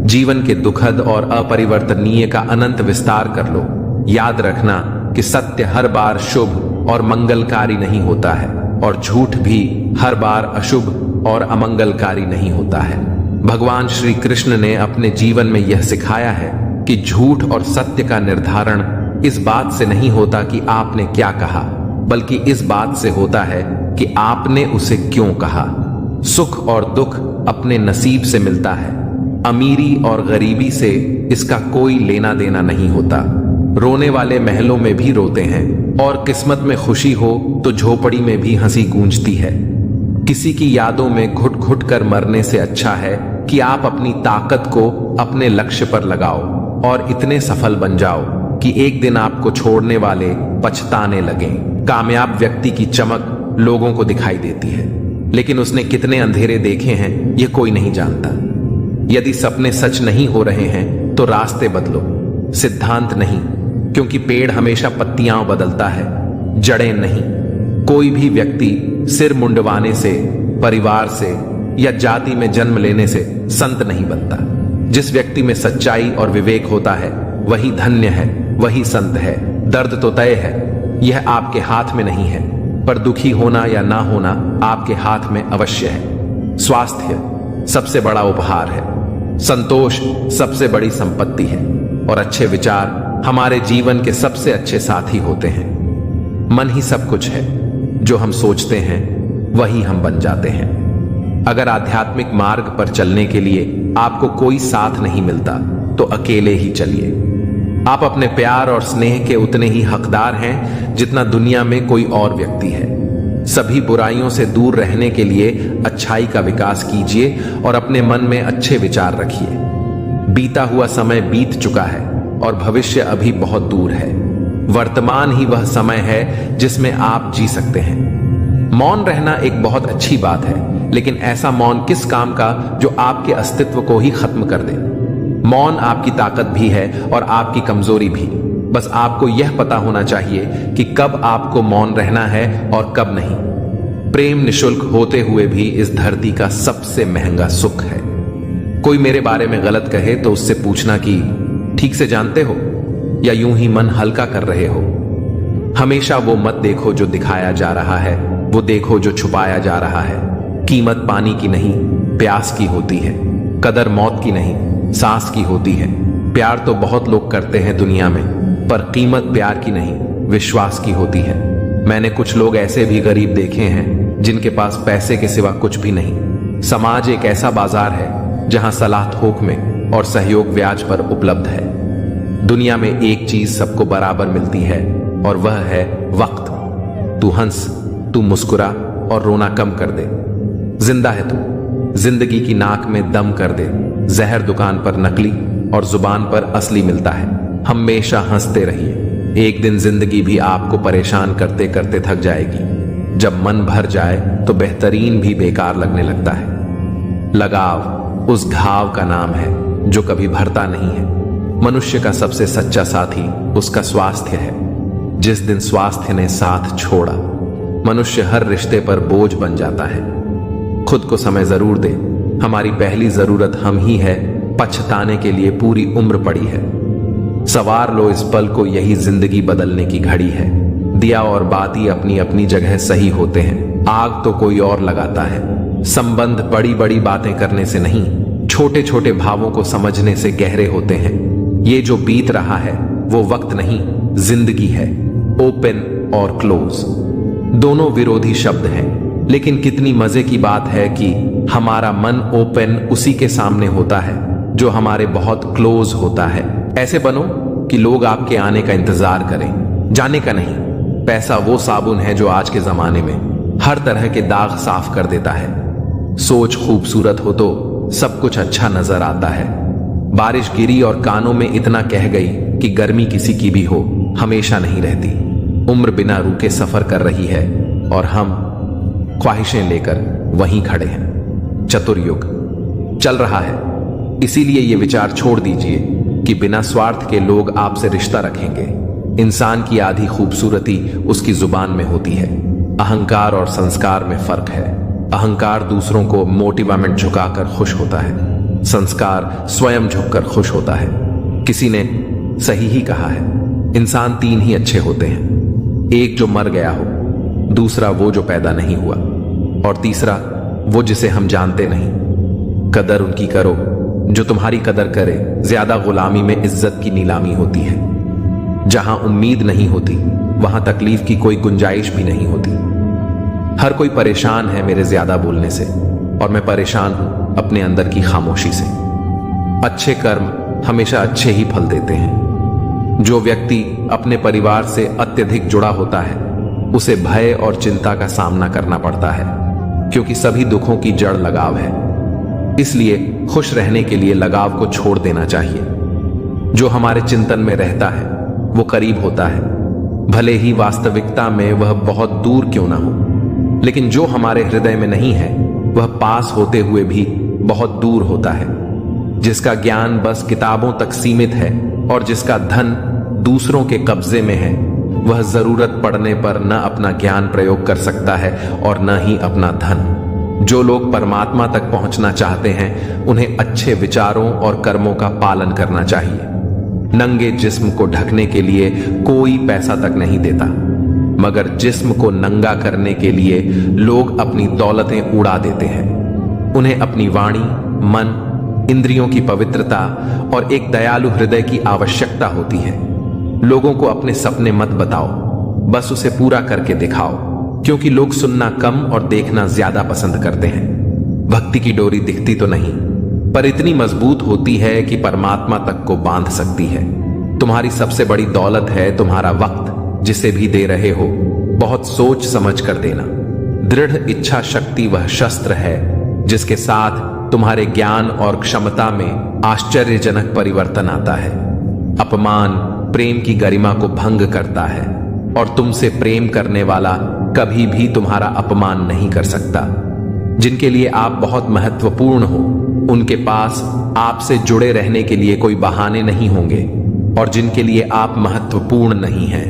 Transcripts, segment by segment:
जीवन के दुखद और अपरिवर्तनीय का अनंत विस्तार कर लो। याद रखना कि सत्य हर बार शुभ और मंगलकारी नहीं होता है और झूठ भी हर बार अशुभ और अमंगलकारी नहीं होता है। भगवान श्री कृष्ण ने अपने जीवन में यह सिखाया है कि झूठ और सत्य का निर्धारण इस बात से नहीं होता कि आपने क्या कहा, बल्कि इस बात से होता है कि आपने उसे क्यों कहा। सुख और दुख अपने नसीब से मिलता है। अमीरी और गरीबी से इसका कोई लेना देना नहीं होता। रोने वाले महलों में भी रोते हैं और किस्मत में खुशी हो तो झोपड़ी में भी हंसी गूंजती है। किसी की यादों में घुट घुट कर मरने से अच्छा है कि आप अपनी ताकत को अपने लक्ष्य पर लगाओ और इतने सफल बन जाओ कि एक दिन आपको छोड़ने वाले पछताने लगें। कामयाब व्यक्ति की चमक लोगों को दिखाई देती है, लेकिन उसने कितने अंधेरे देखे हैं यह कोई नहीं जानता। यदि सपने सच नहीं हो रहे हैं तो रास्ते बदलो, सिद्धांत नहीं, क्योंकि पेड़ हमेशा पत्तियां बदलता है, जड़ें नहीं। कोई भी व्यक्ति सिर मुंडवाने से, परिवार से या जाति में जन्म लेने से संत नहीं बनता। जिस व्यक्ति में सच्चाई और विवेक होता है वही धन्य है, वही संत है। दर्द तो तय है, यह आपके हाथ में नहीं है, पर दुखी होना या ना होना आपके हाथ में अवश्य है। स्वास्थ्य सबसे बड़ा उपहार है, संतोष सबसे बड़ी संपत्ति है और अच्छे विचार हमारे जीवन के सबसे अच्छे साथी होते हैं। मन ही सब कुछ है, जो हम सोचते हैं वही हम बन जाते हैं। अगर आध्यात्मिक मार्ग पर चलने के लिए आपको कोई साथ नहीं मिलता तो अकेले ही चलिए। आप अपने प्यार और स्नेह के उतने ही हकदार हैं जितना दुनिया में कोई और व्यक्ति है। सभी बुराइयों से दूर रहने के लिए अच्छाई का विकास कीजिए और अपने मन में अच्छे विचार रखिए। बीता हुआ समय बीत चुका है और भविष्य अभी बहुत दूर है। वर्तमान ही वह समय है जिसमें आप जी सकते हैं। मौन रहना एक बहुत अच्छी बात है, लेकिन ऐसा मौन किस काम का जो आपके अस्तित्व को ही खत्म कर दे। मौन आपकी ताकत भी है और आपकी कमजोरी भी। बस आपको यह पता होना चाहिए कि कब आपको मौन रहना है और कब नहीं। प्रेम निशुल्क होते हुए भी इस धरती का सबसे महंगा सुख है। कोई मेरे बारे में गलत कहे तो उससे पूछना कि ठीक से जानते हो या यूं ही मन हल्का कर रहे हो। हमेशा वो मत देखो जो दिखाया जा रहा है, वो देखो जो छुपाया जा रहा है। कीमत पानी की नहीं, प्यास की होती है। कदर मौत की नहीं, सांस की होती है। प्यार तो बहुत लोग करते हैं दुनिया में, पर कीमत प्यार की नहीं, विश्वास की होती है। मैंने कुछ लोग ऐसे भी गरीब देखे हैं जिनके पास पैसे के सिवा कुछ भी नहीं। समाज एक ऐसा बाजार है जहां सलाह थोक में और सहयोग ब्याज पर उपलब्ध है। दुनिया में एक चीज सबको बराबर मिलती है और वह है वक्त। तू हंस, तू मुस्कुरा और रोना कम कर दे। जिंदा है तू, जिंदगी की नाक में दम कर दे। जहर दुकान पर नकली और जुबान पर असली मिलता है। हमेशा हंसते रहिए। एक दिन जिंदगी भी आपको परेशान करते करते थक जाएगी। जब मन भर जाए तो बेहतरीन भी बेकार लगने लगता है। लगाव उस घाव का नाम है जो कभी भरता नहीं है। मनुष्य का सबसे सच्चा साथी उसका स्वास्थ्य है। जिस दिन स्वास्थ्य ने साथ छोड़ा, मनुष्य हर रिश्ते पर बोझ बन जाता है। खुद को समय जरूर दे। हमारी पहली जरूरत हम ही है, पछताने के लिए पूरी उम्र पड़ी है। सवार लो इस पल को, यही जिंदगी बदलने की घड़ी है। दिया और बाती अपनी अपनी जगह सही होते हैं। आग तो कोई और लगाता है। संबंध बड़ी बड़ी बातें करने से नहीं, छोटे छोटे भावों को समझने से गहरे होते हैं। ये जो बीत रहा है वो वक्त नहीं, जिंदगी है। ओपन और क्लोज दोनों विरोधी शब्द हैं, लेकिन कितनी मजे की बात है कि हमारा मन ओपन उसी के सामने होता है जो हमारे बहुत क्लोज होता है। ऐसे बनो कि लोग आपके आने का इंतजार करें, जाने का नहीं। पैसा वो साबुन है जो आज के जमाने में हर तरह के दाग साफ कर देता है। सोच खूबसूरत हो तो सब कुछ अच्छा नजर आता है। बारिश गिरी और कानों में इतना कह गई कि गर्मी किसी की भी हो, हमेशा नहीं रहती। उम्र बिना रुके सफर कर रही है और हम ख्वाहिशें लेकर वहीं खड़े हैं। चतुर्युग चल रहा है, इसीलिए ये विचार छोड़ दीजिए कि बिना स्वार्थ के लोग आपसे रिश्ता रखेंगे। इंसान की आधी खूबसूरती उसकी जुबान में होती है। अहंकार और संस्कार में फर्क है। अहंकार दूसरों को मोटिवेमेंट झुकाकर खुश होता है, संस्कार स्वयं झुककर खुश होता है। किसी ने सही ही कहा है, इंसान तीन ही अच्छे होते हैं, एक जो मर गया हो, दूसरा वो जो पैदा नहीं हुआ, और तीसरा वो जिसे हम जानते नहीं। कदर उनकी करो जो तुम्हारी कदर करे। ज्यादा गुलामी में इज्जत की नीलामी होती है। जहां उम्मीद नहीं होती वहां तकलीफ की कोई गुंजाइश भी नहीं होती। हर कोई परेशान है मेरे ज्यादा बोलने से, और मैं परेशान हूं अपने अंदर की खामोशी से। अच्छे कर्म हमेशा अच्छे ही फल देते हैं। जो व्यक्ति अपने परिवार से अत्यधिक जुड़ा होता है उसे भय और चिंता का सामना करना पड़ता है, क्योंकि सभी दुखों की जड़ लगाव है। इसलिए खुश रहने के लिए लगाव को छोड़ देना चाहिए। जो हमारे चिंतन में रहता है वो करीब होता है, भले ही वास्तविकता में वह बहुत दूर क्यों ना हो। लेकिन जो हमारे हृदय में नहीं है वह पास होते हुए भी बहुत दूर होता है। जिसका ज्ञान बस किताबों तक सीमित है और जिसका धन दूसरों के कब्जे में है, वह जरूरत पड़ने पर न अपना ज्ञान प्रयोग कर सकता है और न ही अपना धन। जो लोग परमात्मा तक पहुंचना चाहते हैं उन्हें अच्छे विचारों और कर्मों का पालन करना चाहिए। नंगे जिस्म को ढकने के लिए कोई पैसा तक नहीं देता, मगर जिस्म को नंगा करने के लिए लोग अपनी दौलतें उड़ा देते हैं। उन्हें अपनी वाणी, मन, इंद्रियों की पवित्रता और एक दयालु हृदय की आवश्यकता होती है। लोगों को अपने सपने मत बताओ, बस उसे पूरा करके दिखाओ, क्योंकि लोग सुनना कम और देखना ज्यादा पसंद करते हैं। भक्ति की डोरी दिखती तो नहीं, पर इतनी मजबूत होती है कि परमात्मा तक को बांध सकती है। तुम्हारी सबसे बड़ी दौलत है तुम्हारा वक्त, जिसे भी दे रहे हो बहुत सोच समझ कर देना। दृढ़ इच्छा शक्ति वह शस्त्र है जिसके साथ तुम्हारे ज्ञान और क्षमता में आश्चर्यजनक परिवर्तन आता है। अपमान प्रेम की गरिमा को भंग करता है, और तुमसे प्रेम करने वाला कभी भी तुम्हारा अपमान नहीं कर सकता। जिनके लिए आप बहुत महत्वपूर्ण हो उनके पास आपसे जुड़े रहने के लिए कोई बहाने नहीं होंगे, और जिनके लिए आप महत्वपूर्ण नहीं हैं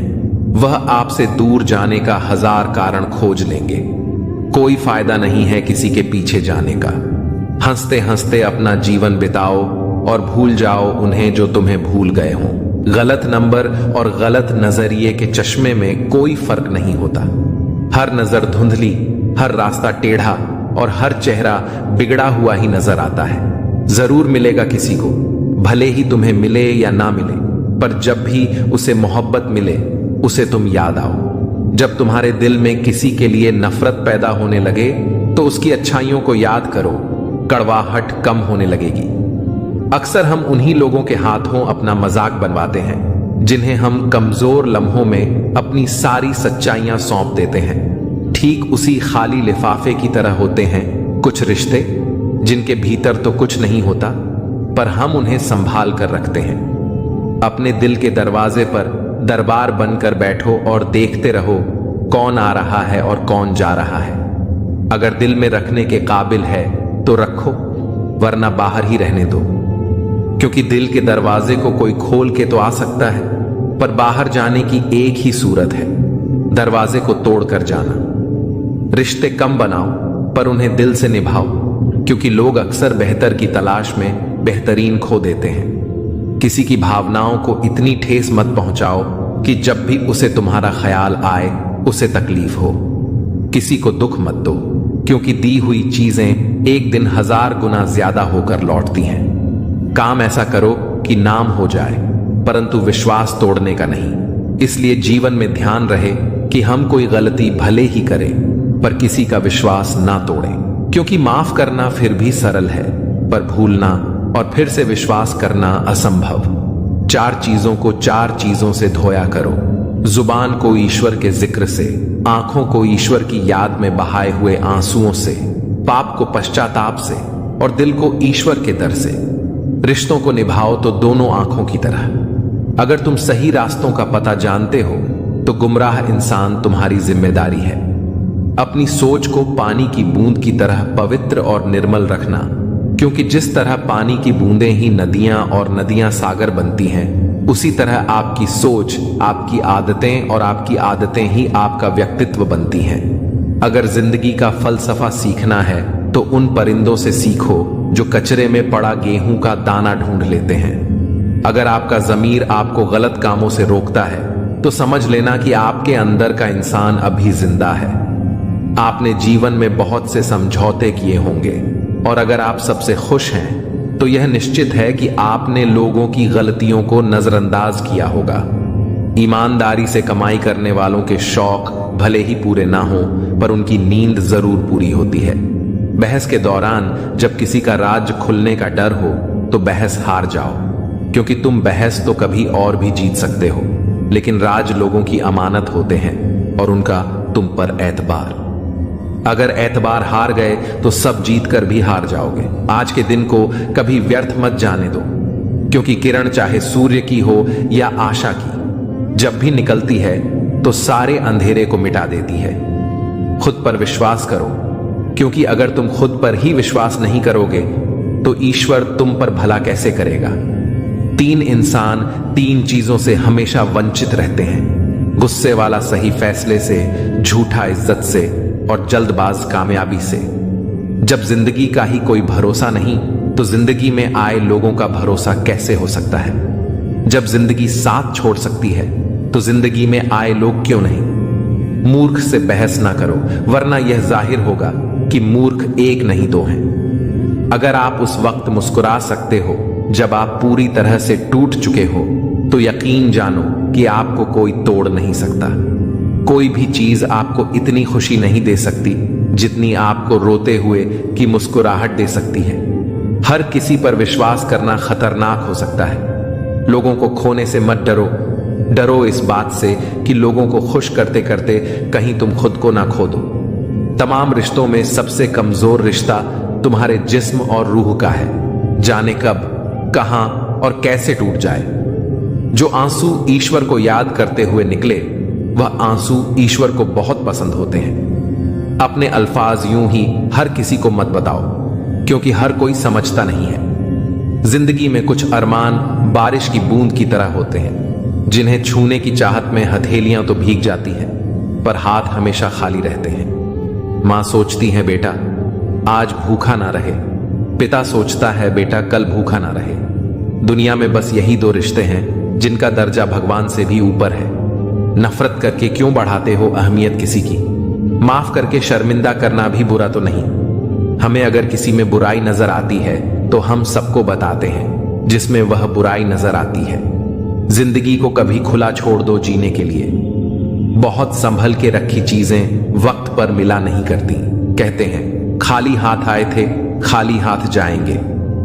वह आपसे दूर जाने का हजार कारण खोज लेंगे। कोई फायदा नहीं है किसी के पीछे जाने का। हंसते हंसते अपना जीवन बिताओ और भूल जाओ उन्हें जो तुम्हें भूल गए हों। गलत नंबर और गलत नजरिए के चश्मे में कोई फर्क नहीं होता। हर नजर धुंधली, हर रास्ता टेढ़ा और हर चेहरा बिगड़ा हुआ ही नजर आता है। जरूर मिलेगा किसी को, भले ही तुम्हें मिले या ना मिले, पर जब भी उसे मोहब्बत मिले उसे तुम याद आओ। जब तुम्हारे दिल में किसी के लिए नफरत पैदा होने लगे तो उसकी अच्छाइयों को याद करो, कड़वाहट कम होने लगेगी। अक्सर हम उन्हीं लोगों के हाथों अपना मजाक बनवाते हैं जिन्हें हम कमजोर लम्हों में अपनी सारी सच्चाइयां सौंप देते हैं। ठीक उसी खाली लिफाफे की तरह होते हैं कुछ रिश्ते जिनके भीतर तो कुछ नहीं होता, पर हम उन्हें संभाल कर रखते हैं। अपने दिल के दरवाजे पर दरबार बनकर बैठो और देखते रहो कौन आ रहा है और कौन जा रहा है। अगर दिल में रखने के काबिल है तो रखो, वरना बाहर ही रहने दो, क्योंकि दिल के दरवाजे को कोई खोल के तो आ सकता है, पर बाहर जाने की एक ही सूरत है, दरवाजे को तोड़कर जाना। रिश्ते कम बनाओ पर उन्हें दिल से निभाओ, क्योंकि लोग अक्सर बेहतर की तलाश में बेहतरीन खो देते हैं। किसी की भावनाओं को इतनी ठेस मत पहुंचाओ कि जब भी उसे तुम्हारा ख्याल आए उसे तकलीफ हो। किसी को दुख मत दो, क्योंकि दी हुई चीजें एक दिन 1000 गुना ज्यादा होकर लौटती हैं। काम ऐसा करो कि नाम हो जाए, परंतु विश्वास तोड़ने का नहीं। इसलिए जीवन में ध्यान रहे कि हम कोई गलती भले ही करें, पर किसी का विश्वास ना तोड़ें, क्योंकि माफ करना फिर भी सरल है, पर भूलना और फिर से विश्वास करना असंभव। 4 चीजों को 4 चीजों से धोया करो। जुबान को ईश्वर के जिक्र से, आंखों को ईश्वर की याद में बहाए हुए आंसुओं से, पाप को पश्चाताप से और दिल को ईश्वर के दर से। रिश्तों को निभाओ तो दोनों आंखों की तरह। अगर तुम सही रास्तों का पता जानते हो तो गुमराह इंसान तुम्हारी जिम्मेदारी है। अपनी सोच को पानी की बूंद की तरह पवित्र और निर्मल रखना, क्योंकि जिस तरह पानी की बूंदें ही नदियां और नदियां सागर बनती हैं, उसी तरह आपकी सोच, आपकी आदतें और आपकी आदतें ही आपका व्यक्तित्व बनती हैं। अगर जिंदगी का फलसफा सीखना है तो उन परिंदों से सीखो जो कचरे में पड़ा गेहूं का दाना ढूंढ लेते हैं। अगर आपका ज़मीर आपको गलत कामों से रोकता है तो समझ लेना कि आपके अंदर का इंसान अभी जिंदा है। आपने जीवन में बहुत से समझौते किए होंगे और अगर आप सबसे खुश हैं तो यह निश्चित है कि आपने लोगों की गलतियों को नजरअंदाज किया होगा। ईमानदारी से कमाई करने वालों के शौक भले ही पूरे ना हो पर उनकी नींद जरूर पूरी होती है। बहस के दौरान जब किसी का राज खुलने का डर हो तो बहस हार जाओ, क्योंकि तुम बहस तो कभी और भी जीत सकते हो, लेकिन राज लोगों की अमानत होते हैं और उनका तुम पर एतबार। अगर एतबार हार गए तो सब जीत कर भी हार जाओगे। आज के दिन को कभी व्यर्थ मत जाने दो, क्योंकि किरण चाहे सूर्य की हो या आशा की, जब भी निकलती है तो सारे अंधेरे को मिटा देती है। खुद पर विश्वास करो, क्योंकि अगर तुम खुद पर ही विश्वास नहीं करोगे तो ईश्वर तुम पर भला कैसे करेगा। 3 इंसान 3 चीजों से हमेशा वंचित रहते हैं: गुस्से वाला सही फैसले से, झूठा इज्जत से और जल्दबाज कामयाबी से। जब जिंदगी का ही कोई भरोसा नहीं तो जिंदगी में आए लोगों का भरोसा कैसे हो सकता है। जब जिंदगी साथ छोड़ सकती है तो जिंदगी में आए लोग क्यों नहीं। मूर्ख से बहस ना करो, वरना यह जाहिर होगा कि मूर्ख एक नहीं दो हैं। अगर आप उस वक्त मुस्कुरा सकते हो जब आप पूरी तरह से टूट चुके हो तो यकीन जानो कि आपको कोई तोड़ नहीं सकता। कोई भी चीज आपको इतनी खुशी नहीं दे सकती जितनी आपको रोते हुए की मुस्कुराहट दे सकती है। हर किसी पर विश्वास करना खतरनाक हो सकता है। लोगों को खोने से मत डरो, डरो इस बात से कि लोगों को खुश करते करते कहीं तुम खुद को ना खो दो। तमाम रिश्तों में सबसे कमजोर रिश्ता तुम्हारे जिस्म और रूह का है। जाने कब, कहां और कैसे टूट जाए। जो आंसू ईश्वर को याद करते हुए निकले वह आंसू ईश्वर को बहुत पसंद होते हैं। अपने अल्फाज यूं ही हर किसी को मत बताओ, क्योंकि हर कोई समझता नहीं है। जिंदगी में कुछ अरमान बारिश की बूंद की तरह होते हैं, जिन्हें छूने की चाहत में हथेलियां तो भीग जाती हैं पर हाथ हमेशा खाली रहते हैं। मां सोचती है बेटा आज भूखा ना रहे, पिता सोचता है बेटा कल भूखा ना रहे। दुनिया में बस यही 2 रिश्ते हैं जिनका दर्जा भगवान से भी ऊपर है। नफरत करके क्यों बढ़ाते हो अहमियत किसी की। माफ करके शर्मिंदा करना भी बुरा तो नहीं। हमें अगर किसी में बुराई नजर आती है तो हम सबको बताते हैं जिसमें वह बुराई नजर आती है। जिंदगी को कभी खुला छोड़ दो जीने के लिए। बहुत संभल के रखी चीजें वक्त पर मिला नहीं करती। कहते हैं खाली हाथ आए थे खाली हाथ जाएंगे।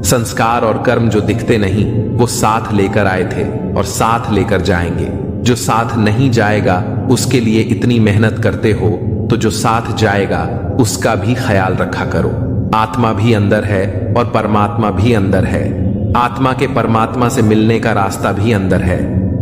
संस्कार और कर्म जो दिखते नहीं वो साथ लेकर आए थे और साथ लेकर जाएंगे। जो साथ नहीं जाएगा उसके लिए इतनी मेहनत करते हो तो जो साथ जाएगा उसका भी ख्याल रखा करो। आत्मा भी अंदर है और परमात्मा भी अंदर है। आत्मा के परमात्मा से मिलने का रास्ता भी अंदर है।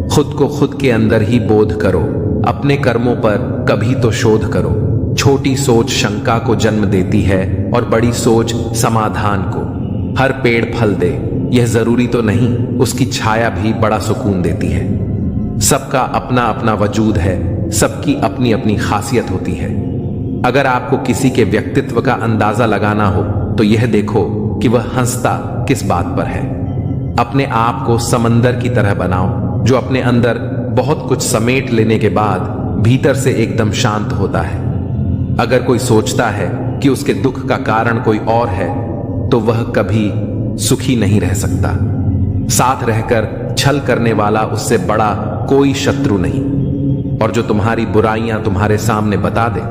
खुद को खुद के अंदर ही बोध करो। अपने कर्मों पर कभी तो शोध करो। छोटी सोच शंका को जन्म देती है और बड़ी सोच समाधान को। हर पेड़ फल दे यह जरूरी तो नहीं, उसकी छाया भी बड़ा सुकून देती है। सबका अपना अपना वजूद है, सबकी अपनी अपनी खासियत होती है। अगर आपको किसी के व्यक्तित्व का अंदाजा लगाना हो तो यह देखो कि वह हंसता किस बात पर है। अपने आप को समंदर की तरह बनाओ जो अपने अंदर बहुत कुछ समेट लेने के बाद भीतर से एकदम शांत होता है। अगर कोई सोचता है कि उसके दुख का कारण कोई और है तो वह कभी सुखी नहीं रह सकता। साथ रहकर छल करने वाला उससे बड़ा कोई शत्रु नहीं, और जो तुम्हारी बुराइयां तुम्हारे सामने बता दे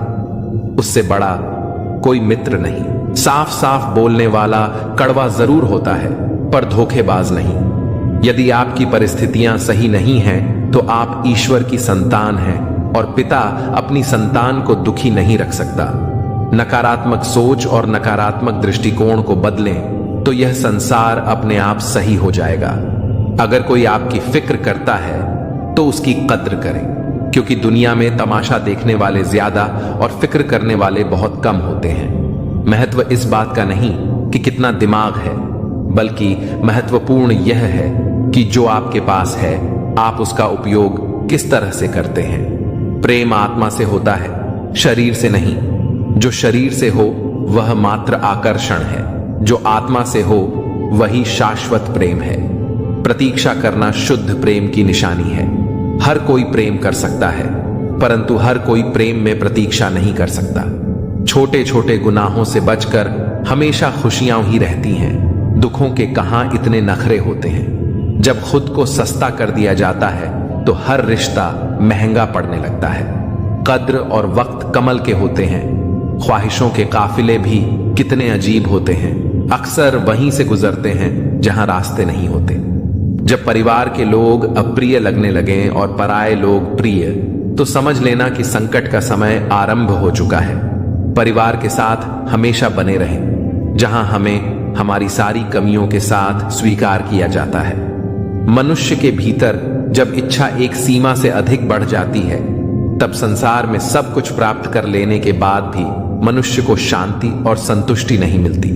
उससे बड़ा कोई मित्र नहीं। साफ साफ बोलने वाला कड़वा जरूर होता है पर धोखेबाज नहीं। यदि आपकी परिस्थितियां सही नहीं हैं तो आप ईश्वर की संतान हैं और पिता अपनी संतान को दुखी नहीं रख सकता। नकारात्मक सोच और नकारात्मक दृष्टिकोण को बदलें तो यह संसार अपने आप सही हो जाएगा। अगर कोई आपकी फिक्र करता है तो उसकी कद्र करें, क्योंकि दुनिया में तमाशा देखने वाले ज्यादा और फिक्र करने वाले बहुत कम होते हैं। महत्व इस बात का नहीं कि कितना दिमाग है, बल्कि महत्वपूर्ण यह है कि जो आपके पास है आप उसका उपयोग किस तरह से करते हैं। प्रेम आत्मा से होता है, शरीर से नहीं। जो शरीर से हो वह मात्र आकर्षण है। जो आत्मा से हो वही शाश्वत प्रेम है। प्रतीक्षा करना शुद्ध प्रेम की निशानी है। हर कोई प्रेम कर सकता है, परंतु हर कोई प्रेम में प्रतीक्षा नहीं कर सकता। छोटे छोटे गुनाहों से बचकर हमेशा खुशियां ही रहती हैं। दुखों के कहां इतने नखरे होते हैं। जब खुद को सस्ता कर दिया जाता है तो हर रिश्ता महंगा पड़ने लगता है। कद्र और वक्त कमल के होते हैं। ख्वाहिशों के काफिले भी कितने अजीब होते हैं। अक्सर वहीं से गुजरते हैं जहां रास्ते नहीं होते। जब परिवार के लोग अप्रिय लगने लगे और पराये लोग प्रिय, तो समझ लेना कि संकट का समय आरंभ हो चुका है। परिवार के साथ हमेशा बने रहें, जहां हमें हमारी सारी कमियों के साथ स्वीकार किया जाता है। मनुष्य के भीतर जब इच्छा एक सीमा से अधिक बढ़ जाती है, तब संसार में सब कुछ प्राप्त कर लेने के बाद भी मनुष्य को शांति और संतुष्टि नहीं मिलती।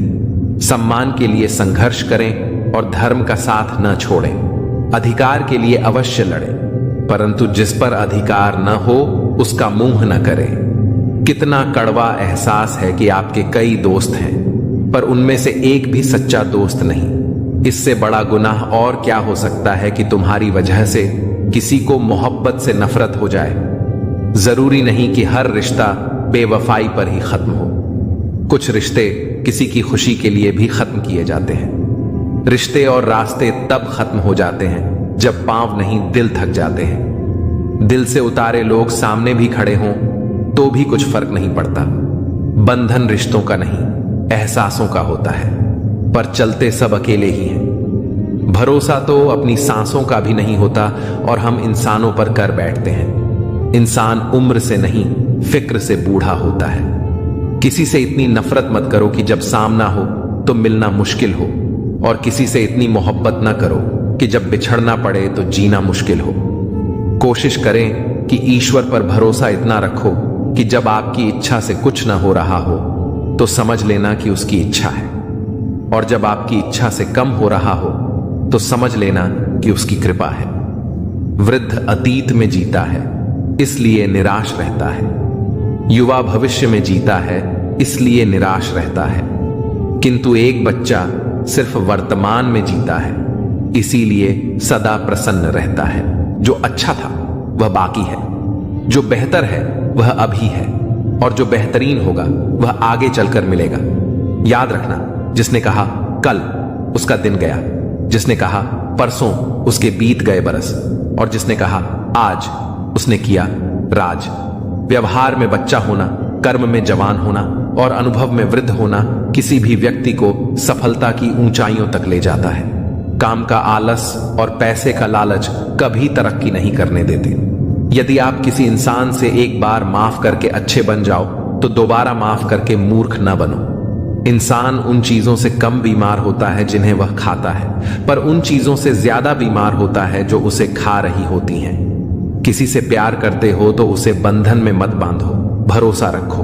सम्मान के लिए संघर्ष करें और धर्म का साथ न छोड़ें। अधिकार के लिए अवश्य लड़ें, परंतु जिस पर अधिकार न हो उसका मुंह न करें। कितना कड़वा एहसास है कि आपके कई दोस्त हैं, पर उनमें से एक भी सच्चा दोस्त नहीं। इससे बड़ा गुनाह और क्या हो सकता है कि तुम्हारी वजह से किसी को मोहब्बत से नफरत हो जाए। जरूरी नहीं कि हर रिश्ता बेवफाई पर ही खत्म हो। कुछ रिश्ते किसी की खुशी के लिए भी खत्म किए जाते हैं। रिश्ते और रास्ते तब खत्म हो जाते हैं जब पांव नहीं दिल थक जाते हैं। दिल से उतारे लोग सामने भी खड़े हों तो भी कुछ फर्क नहीं पड़ता। बंधन रिश्तों का नहीं, एहसासों का होता है, पर चलते सब अकेले ही हैं। भरोसा तो अपनी सांसों का भी नहीं होता और हम इंसानों पर कर बैठते हैं। इंसान उम्र से नहीं, फिक्र से बूढ़ा होता है। किसी से इतनी नफरत मत करो कि जब सामना हो तो मिलना मुश्किल हो, और किसी से इतनी मोहब्बत ना करो कि जब बिछड़ना पड़े तो जीना मुश्किल हो। कोशिश करें कि ईश्वर पर भरोसा इतना रखो कि जब आपकी इच्छा से कुछ ना हो रहा हो तो समझ लेना कि उसकी इच्छा है, और जब आपकी इच्छा से कम हो रहा हो तो समझ लेना कि उसकी कृपा है। वृद्ध अतीत में जीता है इसलिए निराश रहता है। युवा भविष्य में जीता है इसलिए निराश रहता है, किंतु एक बच्चा सिर्फ वर्तमान में जीता है, इसीलिए सदा प्रसन्न रहता है। जो अच्छा था वह बाकी है, जो बेहतर है वह अभी है, और जो बेहतरीन होगा वह आगे चलकर मिलेगा। याद रखना, जिसने कहा कल उसका दिन गया, जिसने कहा परसों उसके बीत गए बरस, और जिसने कहा आज उसने किया राज। व्यवहार में बच्चा होना, कर्म में जवान होना और अनुभव में वृद्ध होना किसी भी व्यक्ति को सफलता की ऊंचाइयों तक ले जाता है। काम का आलस और पैसे का लालच कभी तरक्की नहीं करने देते। यदि आप किसी इंसान से एक बार माफ करके अच्छे बन जाओ तो दोबारा माफ करके मूर्ख न बनो। इंसान उन चीजों से कम बीमार होता है जिन्हें वह खाता है, पर उन चीजों से ज्यादा बीमार होता है जो उसे खा रही होती हैं। किसी से प्यार करते हो तो उसे बंधन में मत बांधो, भरोसा रखो।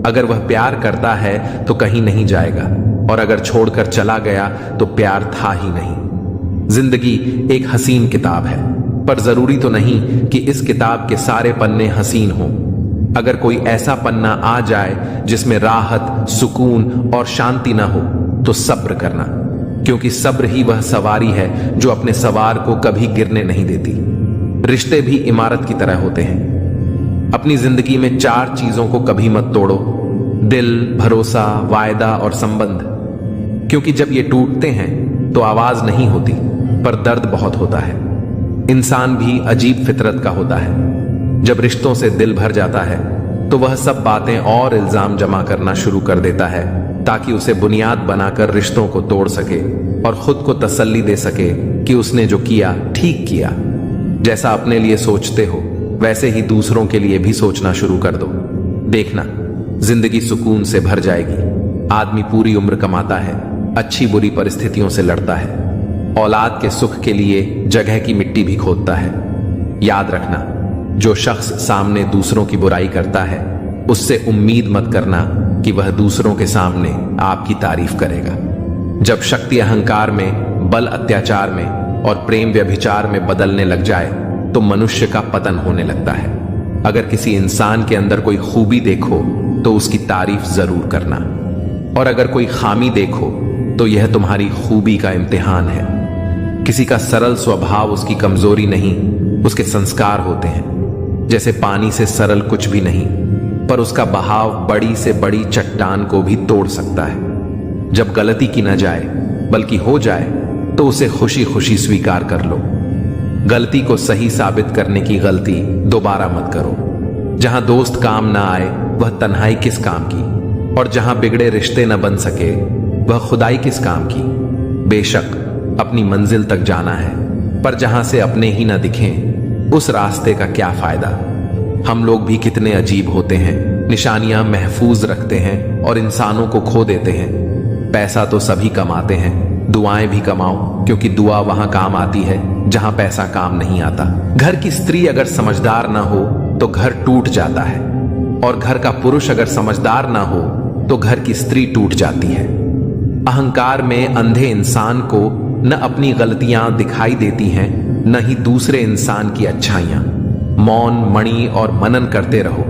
अगर वह प्यार करता है तो कहीं नहीं जाएगा, और अगर छोड़कर चला गया तो प्यार था ही नहीं। जिंदगी एक हसीन किताब है, पर जरूरी तो नहीं कि इस किताब के सारे पन्ने हसीन हों। अगर कोई ऐसा पन्ना आ जाए जिसमें राहत, सुकून और शांति ना हो तो सब्र करना, क्योंकि सब्र ही वह सवारी है जो अपने सवार को कभी गिरने नहीं देती। रिश्ते भी इमारत की तरह होते हैं। अपनी जिंदगी में 4 चीजों को कभी मत तोड़ो: दिल, भरोसा, वायदा और संबंध। क्योंकि जब ये टूटते हैं तो आवाज नहीं होती, पर दर्द बहुत होता है। इंसान भी अजीब फितरत का होता है। जब रिश्तों से दिल भर जाता है तो वह सब बातें और इल्जाम जमा करना शुरू कर देता है, ताकि उसे बुनियाद बनाकर रिश्तों को तोड़ सके और खुद को तसल्ली दे सके कि उसने जो किया ठीक किया। जैसा अपने लिए सोचते हो वैसे ही दूसरों के लिए भी सोचना शुरू कर दो। देखना, जिंदगी सुकून से भर जाएगी। आदमी पूरी उम्र कमाता है, अच्छी बुरी परिस्थितियों से लड़ता है, औलाद के सुख के लिए जगह की मिट्टी भी खोदता है। याद रखना, जो शख्स सामने दूसरों की बुराई करता है उससे उम्मीद मत करना कि वह दूसरों के सामने आपकी तारीफ करेगा। जब शक्ति अहंकार में, बल अत्याचार में और प्रेम व्यभिचार में बदलने लग जाए तो मनुष्य का पतन होने लगता है। अगर किसी इंसान के अंदर कोई खूबी देखो तो उसकी तारीफ जरूर करना, और अगर कोई खामी देखो तो यह तुम्हारी खूबी का इम्तिहान है। किसी का सरल स्वभाव उसकी कमजोरी नहीं, उसके संस्कार होते हैं। जैसे पानी से सरल कुछ भी नहीं, पर उसका बहाव बड़ी से बड़ी चट्टान को भी तोड़ सकता है। जब गलती की न जाए बल्कि हो जाए तो उसे खुशी खुशी स्वीकार कर लो। गलती को सही साबित करने की गलती दोबारा मत करो। जहां दोस्त काम ना आए वह तन्हाई किस काम की, और जहां बिगड़े रिश्ते न बन सके वह खुदाई किस काम की। बेशक अपनी मंजिल तक जाना है, पर जहां से अपने ही न दिखें उस रास्ते का क्या फायदा। हम लोग भी कितने अजीब होते हैं, निशानियां महफूज रखते हैं और इंसानों को खो देते हैं। पैसा तो सभी कमाते हैं, दुआएं भी कमाओ, क्योंकि दुआ वहां काम आती है जहां पैसा काम नहीं आता। घर की स्त्री अगर समझदार ना हो तो घर टूट जाता है, और घर का पुरुष अगर समझदार ना हो तो घर की स्त्री टूट जाती है। अहंकार में अंधे इंसान को न अपनी गलतियां दिखाई देती हैं, न ही दूसरे इंसान की अच्छाइयां। मौन, मणि और मनन करते रहो,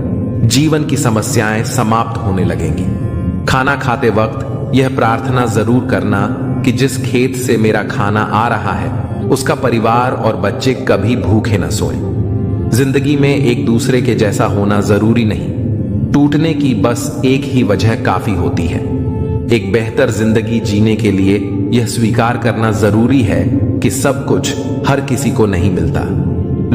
जीवन की समस्याएं समाप्त होने लगेंगी। खाना खाते वक्त यह प्रार्थना जरूर करना कि जिस खेत से मेरा खाना आ रहा है उसका परिवार और बच्चे कभी भूखे न सोएं। जिंदगी में एक दूसरे के जैसा होना जरूरी नहीं, टूटने की बस एक ही वजह काफी होती है। एक बेहतर जिंदगी जीने के लिए यह स्वीकार करना जरूरी है कि सब कुछ हर किसी को नहीं मिलता।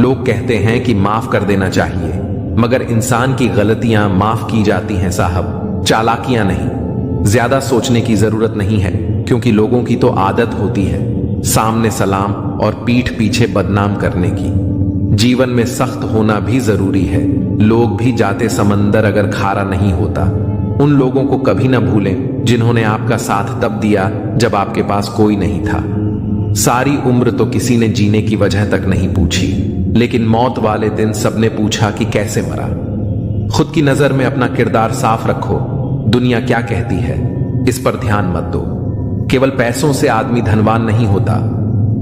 लोग कहते हैं कि माफ कर देना चाहिए, मगर इंसान की गलतियां माफ की जाती हैं साहब, चालाकियां नहीं। ज्यादा सोचने की जरूरत नहीं है, क्योंकि लोगों की तो आदत होती है सामने सलाम और पीठ पीछे बदनाम करने की। जीवन में सख्त होना भी जरूरी है। लोग भी जाते समंदर अगर खारा नहीं होता। उन लोगों को कभी ना भूलें जिन्होंने आपका साथ तब दिया जब आपके पास कोई नहीं था। सारी उम्र तो किसी ने जीने की वजह तक नहीं पूछी, लेकिन मौत वाले दिन सबने पूछा कि कैसे मरा। खुद की नजर में अपना किरदार साफ रखो। दुनिया क्या कहती है इस पर ध्यान मत दो। केवल पैसों से आदमी धनवान नहीं होता।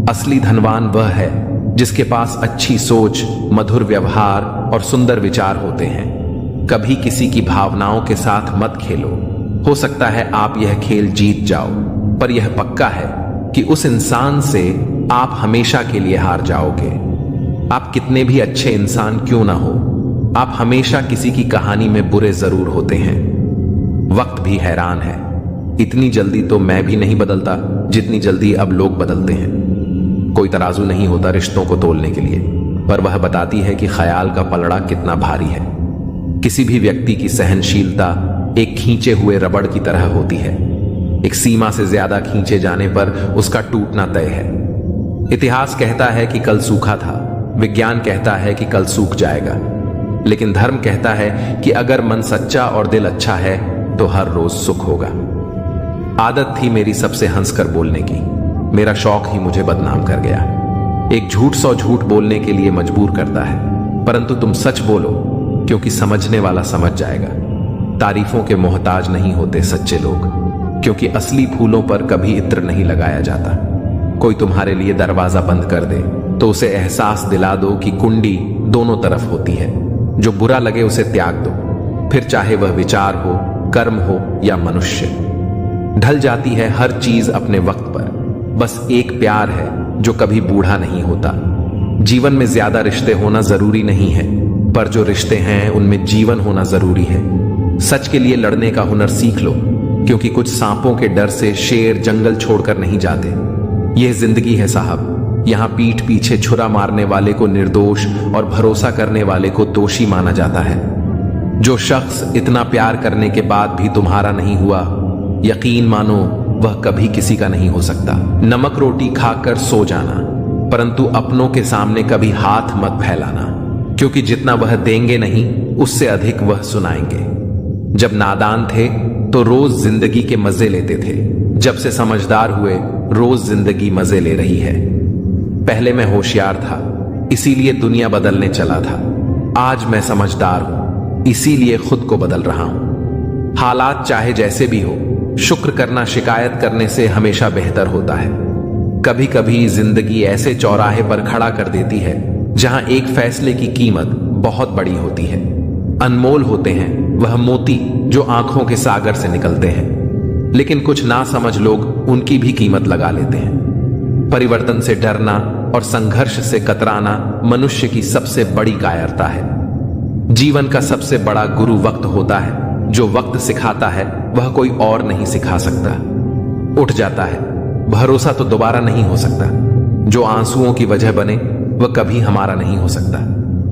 असली धनवान वह है जिसके पास अच्छी सोच, मधुर व्यवहार और सुंदर विचार होते हैं। कभी किसी की भावनाओं के साथ मत खेलो। हो सकता है आप यह खेल जीत जाओ, पर यह पक्का है कि उस इंसान से आप हमेशा के लिए हार जाओगे। आप कितने भी अच्छे इंसान क्यों ना हो, आप हमेशा किसी की कहानी में बुरे जरूर होते हैं। वक्त भी हैरान है, इतनी जल्दी तो मैं भी नहीं बदलता जितनी जल्दी अब लोग बदलते हैं। कोई तराजू नहीं होता रिश्तों को तोलने के लिए, पर वह बताती है कि ख्याल का पलड़ा कितना भारी है। किसी भी व्यक्ति की सहनशीलता एक खींचे हुए रबड़ की तरह होती है। एक सीमा से ज्यादा खींचे जाने पर उसका टूटना तय है। इतिहास कहता है कि कल सूखा था, विज्ञान कहता है कि कल सूख जाएगा, लेकिन धर्म कहता है कि अगर मन सच्चा और दिल अच्छा है तो हर रोज सुख होगा। आदत थी मेरी सबसे हंसकर बोलने की, मेरा शौक ही मुझे बदनाम कर गया। एक झूठ 100 झूठ बोलने के लिए मजबूर करता है, परंतु तुम सच बोलो, क्योंकि समझने वाला समझ जाएगा। तारीफों के मोहताज नहीं होते सच्चे लोग, क्योंकि असली फूलों पर कभी इत्र नहीं लगाया जाता। कोई तुम्हारे लिए दरवाजा बंद कर दे तो उसे एहसास दिला दो कि कुंडी दोनों तरफ होती है। जो बुरा लगे उसे त्याग दो, फिर चाहे वह विचार हो, कर्म हो या मनुष्य। ढल जाती है हर चीज अपने वक्त पर, बस एक प्यार है जो कभी बूढ़ा नहीं होता। जीवन में ज्यादा रिश्ते होना जरूरी नहीं है, पर जो रिश्ते हैं उनमें जीवन होना जरूरी है। सच के लिए लड़ने का हुनर सीख लो, क्योंकि कुछ सांपों के डर से शेर जंगल छोड़कर नहीं जाते। यह जिंदगी है साहब, यहां पीठ पीछे छुरा मारने वाले को निर्दोष और भरोसा करने वाले को दोषी माना जाता है। जो शख्स इतना प्यार करने के बाद भी तुम्हारा नहीं हुआ, यकीन मानो वह कभी किसी का नहीं हो सकता। नमक रोटी खाकर सो जाना, परंतु अपनों के सामने कभी हाथ मत फैलाना, क्योंकि जितना वह देंगे नहीं उससे अधिक वह सुनाएंगे। जब नादान थे तो रोज जिंदगी के मजे लेते थे, जब से समझदार हुए रोज जिंदगी मजे ले रही है। पहले मैं होशियार था, इसीलिए दुनिया बदलने चला था। आज मैं समझदार हूं, इसीलिए खुद को बदल रहा हूं। हालात चाहे जैसे भी हो, शुक्र करना शिकायत करने से हमेशा बेहतर होता है। कभी कभी जिंदगी ऐसे चौराहे पर खड़ा कर देती है जहां एक फैसले की कीमत बहुत बड़ी होती है। अनमोल होते हैं वह मोती जो आंखों के सागर से निकलते हैं। लेकिन कुछ नासमझ लोग उनकी भी कीमत लगा लेते हैं। परिवर्तन से डरना और संघर्ष से कतराना मनुष्य की सबसे बड़ी कायरता है। जीवन का सबसे बड़ा गुरु वक्त होता है। जो वक्त सिखाता है वह कोई और नहीं सिखा सकता। उठ जाता है, भरोसा तो दोबारा नहीं हो सकता। जो आंसुओं की वजह बने वह कभी हमारा नहीं हो सकता।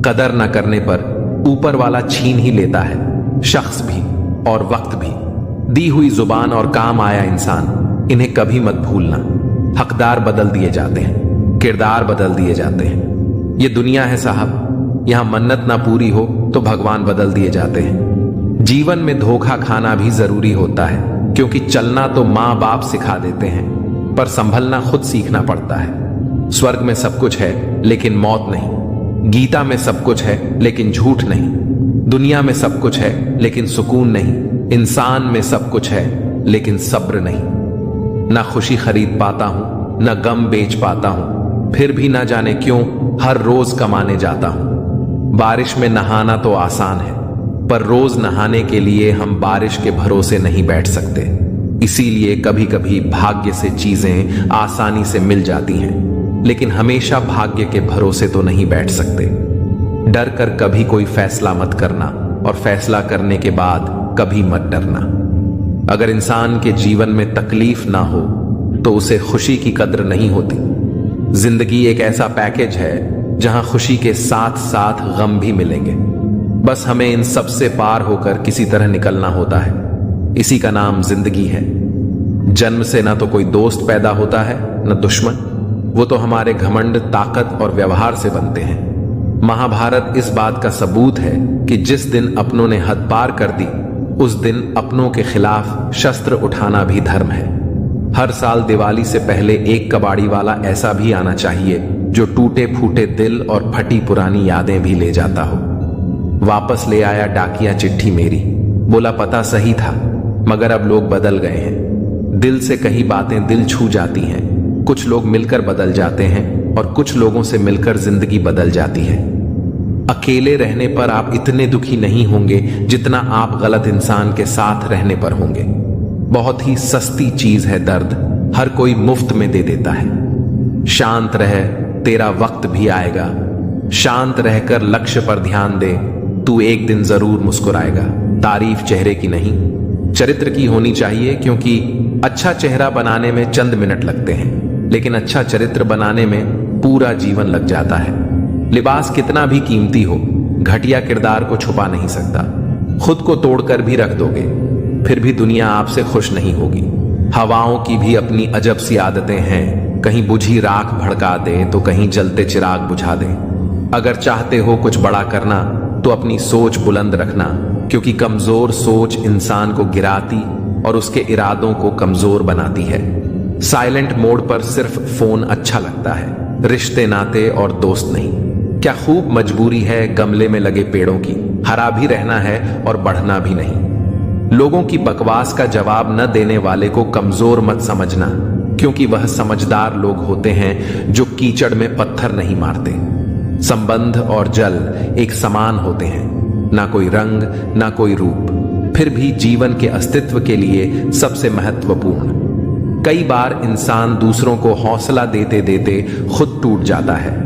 कदर न करने पर ऊपर वाला छीन ही लेता है, शख्स भी और वक्त भी। दी हुई जुबान और काम आया इंसान, इन्हें कभी मत भूलना। हकदार बदल दिए जाते हैं, किरदार बदल दिए जाते हैं। ये दुनिया है साहब, यहां मन्नत ना पूरी हो तो भगवान बदल दिए जाते हैं। जीवन में धोखा खाना भी जरूरी होता है, क्योंकि चलना तो माँ बाप सिखा देते हैं, पर संभलना खुद सीखना पड़ता है। स्वर्ग में सब कुछ है लेकिन मौत नहीं। गीता में सब कुछ है लेकिन झूठ नहीं। दुनिया में सब कुछ है लेकिन सुकून नहीं। इंसान में सब कुछ है लेकिन सब्र नहीं। ना खुशी खरीद पाता हूं, ना गम बेच पाता हूं, फिर भी ना जाने क्यों हर रोज कमाने जाता हूं। बारिश में नहाना तो आसान है, पर रोज नहाने के लिए हम बारिश के भरोसे नहीं बैठ सकते। इसीलिए कभी कभी भाग्य से चीजें आसानी से मिल जाती हैं, लेकिन हमेशा भाग्य के भरोसे तो नहीं बैठ सकते। डर कर कभी कोई फैसला मत करना, और फैसला करने के बाद कभी मत डरना। अगर इंसान के जीवन में तकलीफ ना हो तो उसे खुशी की कद्र नहीं होती। जिंदगी एक ऐसा पैकेज है जहां खुशी के साथ साथ गम भी मिलेंगे। बस हमें इन सब से पार होकर किसी तरह निकलना होता है। इसी का नाम जिंदगी है। जन्म से ना तो कोई दोस्त पैदा होता है न दुश्मन, वो तो हमारे घमंड, ताकत और व्यवहार से बनते हैं। महाभारत इस बात का सबूत है कि जिस दिन अपनों ने हद पार कर दी, उस दिन अपनों के खिलाफ शस्त्र उठाना भी धर्म है। हर साल दिवाली से पहले एक कबाड़ी वाला ऐसा भी आना चाहिए जो टूटे फूटे दिल और फटी पुरानी यादें भी ले जाता हो। वापस ले आया डाकिया चिट्ठी मेरी, बोला पता सही था मगर अब लोग बदल गए हैं। दिल से कही बातें दिल छू जाती हैं। कुछ लोग मिलकर बदल जाते हैं और कुछ लोगों से मिलकर जिंदगी बदल जाती है। अकेले रहने पर आप इतने दुखी नहीं होंगे जितना आप गलत इंसान के साथ रहने पर होंगे। बहुत ही सस्ती चीज है दर्द, हर कोई मुफ्त में दे देता है। शांत रह, तेरा वक्त भी आएगा। शांत रहकर लक्ष्य पर ध्यान दे, तू एक दिन जरूर मुस्कुराएगा। तारीफ चेहरे की नहीं, चरित्र की होनी चाहिए, क्योंकि अच्छा चेहरा बनाने में चंद मिनट लगते हैं, लेकिन अच्छा चरित्र बनाने में पूरा जीवन लग जाता है। लिबास कितना भी कीमती हो, घटिया किरदार को छुपा नहीं सकता। खुद को तोड़कर भी रख दोगे, फिर भी दुनिया आपसे खुश नहीं होगी। हवाओं की भी अपनी अजब सी आदतें हैं, कहीं बुझी राख भड़का दे तो कहीं जलते चिराग बुझा दे। अगर चाहते हो कुछ बड़ा करना तो अपनी सोच बुलंद रखना, क्योंकि कमजोर सोच इंसान को गिराती और उसके इरादों को कमजोर बनाती है। साइलेंट मोड पर सिर्फ फोन अच्छा लगता है, रिश्ते नाते और दोस्त नहीं। क्या खूब मजबूरी है गमले में लगे पेड़ों की, हरा भी रहना है और बढ़ना भी नहीं। लोगों की बकवास का जवाब न देने वाले को कमजोर मत समझना, क्योंकि वह समझदार लोग होते हैं जो कीचड़ में पत्थर नहीं मारते। संबंध और जल एक समान होते हैं, ना कोई रंग ना कोई रूप, फिर भी जीवन के अस्तित्व के लिए सबसे महत्वपूर्ण। कई बार इंसान दूसरों को हौसला देते देते खुद टूट जाता है।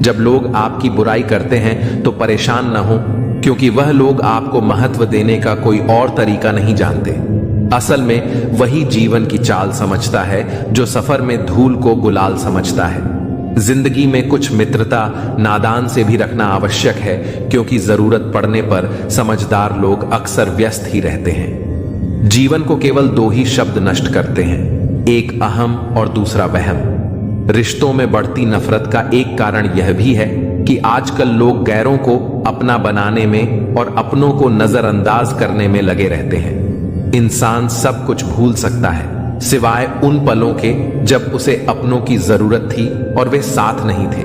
जब लोग आपकी बुराई करते हैं तो परेशान न हो, क्योंकि वह लोग आपको महत्व देने का कोई और तरीका नहीं जानते। असल में वही जीवन की चाल समझता है जो सफर में धूल को गुलाल समझता है। जिंदगी में कुछ मित्रता नादान से भी रखना आवश्यक है, क्योंकि जरूरत पड़ने पर समझदार लोग अक्सर व्यस्त ही रहते हैं। जीवन को केवल दो ही शब्द नष्ट करते हैं, एक अहम और दूसरा वहम। रिश्तों में बढ़ती नफरत का एक कारण यह भी है कि आजकल लोग गैरों को अपना बनाने में और अपनों को नजरअंदाज करने में लगे रहते हैं। इंसान सब कुछ भूल सकता है सिवाय उन पलों के जब उसे अपनों की जरूरत थी और वे साथ नहीं थे।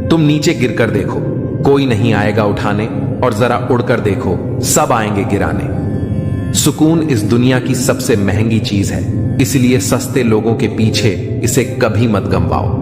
तुम नीचे गिरकर देखो, कोई नहीं आएगा उठाने, और जरा उड़कर देखो, सब आएंगे गिराने। सुकून इस दुनिया की सबसे महंगी चीज है, इसलिए सस्ते लोगों के पीछे इसे कभी मत गंवाओ।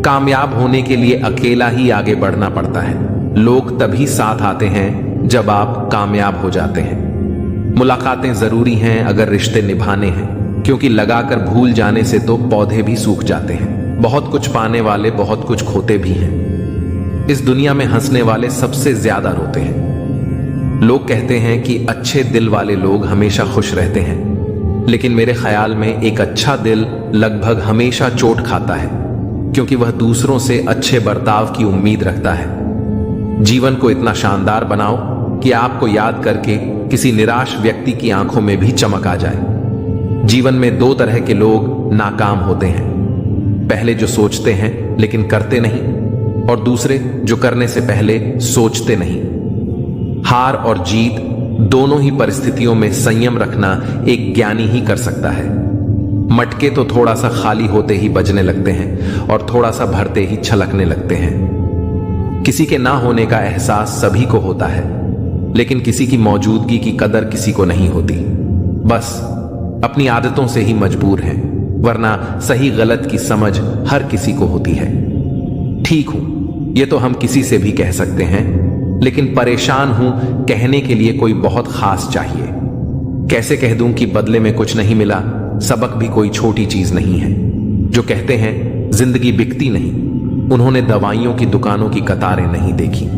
कामयाब होने के लिए अकेला ही आगे बढ़ना पड़ता है। लोग तभी साथ आते हैं जब आप कामयाब हो जाते हैं। मुलाकातें जरूरी हैं अगर रिश्ते निभाने हैं, क्योंकि लगाकर भूल जाने से तो पौधे भी सूख जाते हैं। बहुत कुछ पाने वाले बहुत कुछ खोते भी हैं। इस दुनिया में हंसने वाले सबसे ज्यादा रोते हैं। लोग कहते हैं कि अच्छे दिल वाले लोग हमेशा खुश रहते हैं, लेकिन मेरे ख्याल में एक अच्छा दिल लगभग हमेशा चोट खाता है, क्योंकि वह दूसरों से अच्छे बर्ताव की उम्मीद रखता है। जीवन को इतना शानदार बनाओ कि आपको याद करके किसी निराश व्यक्ति की आंखों में भी चमक आ जाए। जीवन में दो तरह के लोग नाकाम होते हैं, पहले जो सोचते हैं लेकिन करते नहीं, और दूसरे जो करने से पहले सोचते नहीं। हार और जीत दोनों ही परिस्थितियों में संयम रखना एक ज्ञानी ही कर सकता है। मटके तो थोड़ा सा खाली होते ही बजने लगते हैं और थोड़ा सा भरते ही छलकने लगते हैं। किसी के ना होने का एहसास सभी को होता है, लेकिन किसी की मौजूदगी की कदर किसी को नहीं होती। बस अपनी आदतों से ही मजबूर हैं, वरना सही गलत की समझ हर किसी को होती है। ठीक हूं, ये तो हम किसी से भी कह सकते हैं, लेकिन परेशान हूं कहने के लिए कोई बहुत खास चाहिए। कैसे कह दूं कि बदले में कुछ नहीं मिला, सबक भी कोई छोटी चीज नहीं है। जो कहते हैं जिंदगी बिकती नहीं, उन्होंने दवाइयों की दुकानों की कतारें नहीं देखी।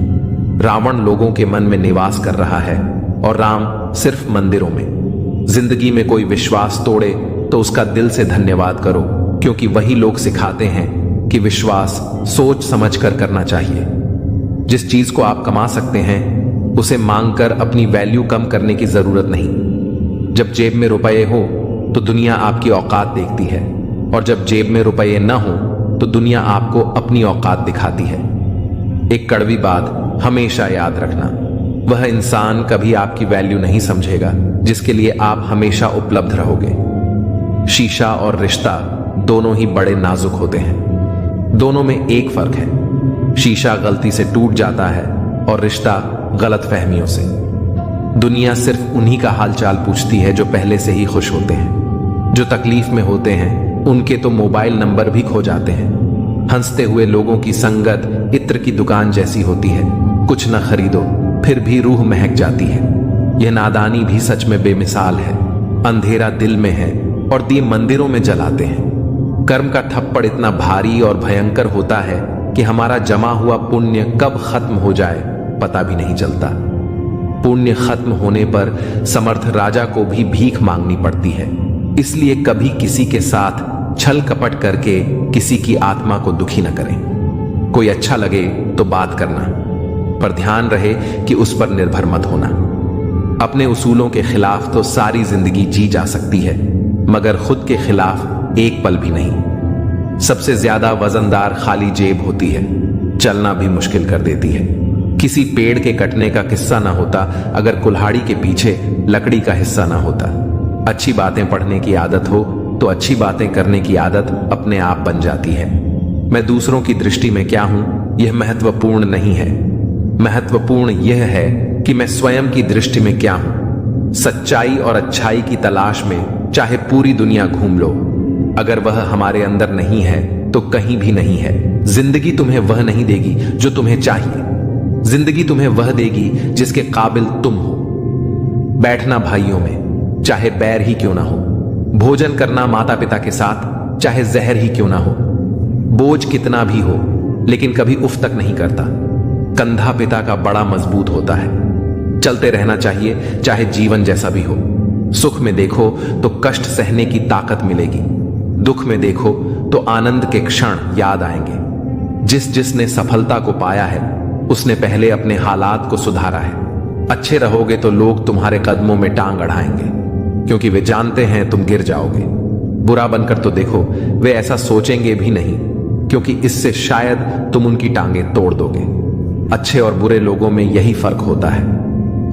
रावण लोगों के मन में निवास कर रहा है और राम सिर्फ मंदिरों में। जिंदगी में कोई विश्वास तोड़े तो उसका दिल से धन्यवाद करो, क्योंकि वही लोग सिखाते हैं कि विश्वास सोच समझकर करना चाहिए। जिस चीज को आप कमा सकते हैं उसे मांगकर अपनी वैल्यू कम करने की जरूरत नहीं। जब जेब में रुपए हो तो दुनिया आपकी औकात देखती है, और जब जेब में रुपए न हो तो दुनिया आपको अपनी औकात दिखाती है। एक कड़वी बात हमेशा याद रखना, वह इंसान कभी आपकी वैल्यू नहीं समझेगा जिसके लिए आप हमेशा उपलब्ध रहोगे। शीशा और रिश्ता दोनों ही बड़े नाजुक होते हैं। दोनों में एक फर्क है, शीशा गलती से टूट जाता है और रिश्ता गलत फहमियों से। दुनिया सिर्फ उन्हीं का हालचाल पूछती है जो पहले से ही खुश होते हैं। जो तकलीफ में होते हैं उनके तो मोबाइल नंबर भी खो जाते हैं। हंसते हुए लोगों की संगत इत्र की दुकान जैसी होती है, कुछ न खरीदो फिर भी रूह महक जाती है। यह नादानी भी सच में बेमिसाल है। अंधेरा दिल में है और दिए मंदिरों में जलाते हैं। कर्म का थप्पड़ इतना भारी और भयंकर होता है कि हमारा जमा हुआ पुण्य कब खत्म हो जाए पता भी नहीं चलता। पुण्य खत्म होने पर समर्थ राजा को भी भीख मांगनी पड़ती है। इसलिए कभी किसी के साथ छल कपट करके किसी की आत्मा को दुखी न करें। कोई अच्छा लगे तो बात करना, पर ध्यान रहे कि उस पर निर्भर मत होना। अपने उसूलों के खिलाफ तो सारी जिंदगी जी जा सकती है, मगर खुद के खिलाफ एक पल भी नहीं। सबसे ज्यादा वजनदार खाली जेब होती है, चलना भी मुश्किल कर देती है। किसी पेड़ के कटने का किस्सा ना होता अगर कुल्हाड़ी के पीछे लकड़ी का हिस्सा ना होता। अच्छी बातें पढ़ने की आदत हो तो अच्छी बातें करने की आदत अपने आप बन जाती है। मैं दूसरों की दृष्टि में क्या हूं यह महत्वपूर्ण नहीं है। महत्वपूर्ण यह है कि मैं स्वयं की दृष्टि में क्या हूं। सच्चाई और अच्छाई की तलाश में चाहे पूरी दुनिया घूम लो, अगर वह हमारे अंदर नहीं है तो कहीं भी नहीं है। जिंदगी तुम्हें वह नहीं देगी जो तुम्हें चाहिए, जिंदगी तुम्हें वह देगी जिसके काबिल तुम हो। बैठना भाइयों में चाहे बैर ही क्यों ना हो, भोजन करना माता पिता के साथ चाहे जहर ही क्यों ना हो। बोझ कितना भी हो लेकिन कभी उफ तक नहीं करता। कंधा पिता का बड़ा मजबूत होता है। चलते रहना चाहिए चाहे जीवन जैसा भी हो। सुख में देखो तो कष्ट सहने की ताकत मिलेगी, दुख में देखो तो आनंद के क्षण याद आएंगे। जिसने सफलता को पाया है उसने पहले अपने हालात को सुधारा है। अच्छे रहोगे तो लोग तुम्हारे कदमों में टांग अड़ाएंगे, क्योंकि वे जानते हैं तुम गिर जाओगे। बुरा बनकर तो देखो, वे ऐसा सोचेंगे भी नहीं, क्योंकि इससे शायद तुम उनकी टांगें तोड़ दोगे। अच्छे और बुरे लोगों में यही फर्क होता है।